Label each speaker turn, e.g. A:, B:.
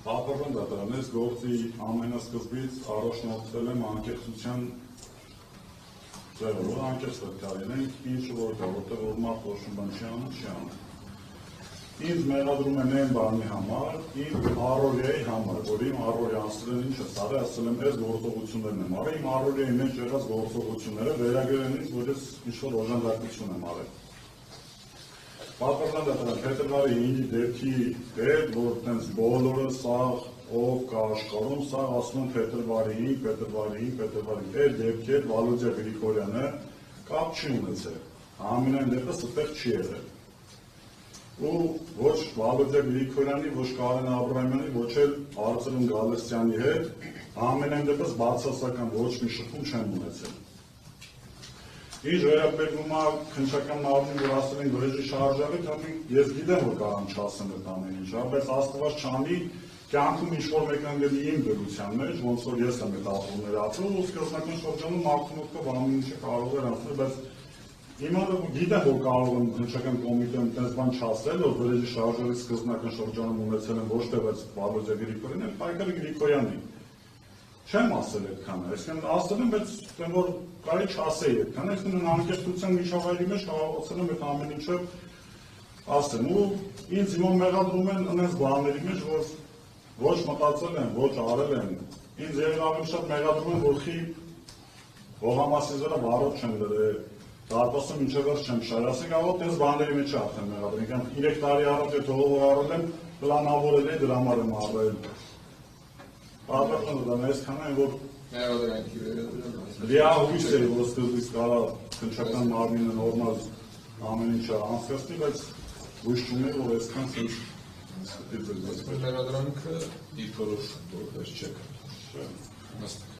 A: Բավական դատարանես գործի ամենասկզբից առաջնորդել եմ անկեղծության ձևով, անկեղծ պետք է լինենք, ինչը որ կա, որտեղ որ մարդ ոչ մի բան չի անում։ Ինձ մեղադրում են այն բանի համար, իմ առօրյայի համար, որ իմ առօրյա ասել են ինչ է, սարի ասել եմ այս գործողություններն եմ արել, իմ առօրյայի մեջ եղած գործողությունները վերագրել են ինձ, որ ես ինչ-որ օժանդակություն եմ արել։ Պատվական դատարան փետրվարի 5-ի դեպքի հետ, որ տենց բոլորը սաղ ով կա աշխարհում, սաղ ասում են փետրվարի 5, այդ դեպքի հետ Վալոդիա Գրիգորյանը կապ չի ունեցել, ամենայն դեպս այդտեղ չի եղել։ Ու ոչ Վալոդիա Գրիգորյանի, ոչ Կարեն Աբրահամյանի, ոչ էլ Արծրուն Գալստյանի հետ ամենայն դեպս բացասական ոչ մի շփում չեմ ունեցել։ Ինչ վերաբերում է քննչական մարմնին, որ ասել են վրեժի շարժարի, ես գիտեմ, որ կարամ չասեմ այդ ամեն ինչը, բայց Աստված չանի, կյանքում ինչ-որ մեկն գնի իմ դրության մեջ, ոնց որ ես եմ այդ ապրումները ապրում, ու սկզբնական շրջանում մարդու մոտքով ամեն ինչը կարող էր ասել, բայց հիմա գիտեմ, որ կարող եմ քննչական կոմիտեում այդպես բան չասել, որ վրեժի շարժարի սկզբնական շրջանում ունեցել են ոչ թե բայց Վալոդիա Գրիգորյանն, այլ Պայքարի Գրիգորյանին։ Չեմ ասել այդքանը, այսինքն ասել եմ, բայց որ կարելի չասեի այդքանը, այսինքն անկեղծության միջավայրի մեջ կարողացել եմ այդ ամեն ինչը ասեմ, ու ինձ հիմա մեղադրում են այնպես բաների մեջ, որ ոչ մտածել եմ, ոչ արել եմ, ինձ ավելի շատ մեղադրում են, որ խի Հողամասիզերը վարոդ չեմ դրել, դարպասում մինչև վերջ չեմ շարասի կարող, տես բաների մեջ արդեն մեղադրում, 3 տարի առաջ այդ հողով առել եմ, պլանավորել է դրա համար եմ առել։ Պատվական դատարան այսքան են, որ լիահույս է, որ սկզբից կարա քննչական մարմինը նորմալ ամեն ինչը անցկացնի, բայց հույս չունի, որ այսքան սենց
B: Մեղադրանքը իր որոշ որպես չեք։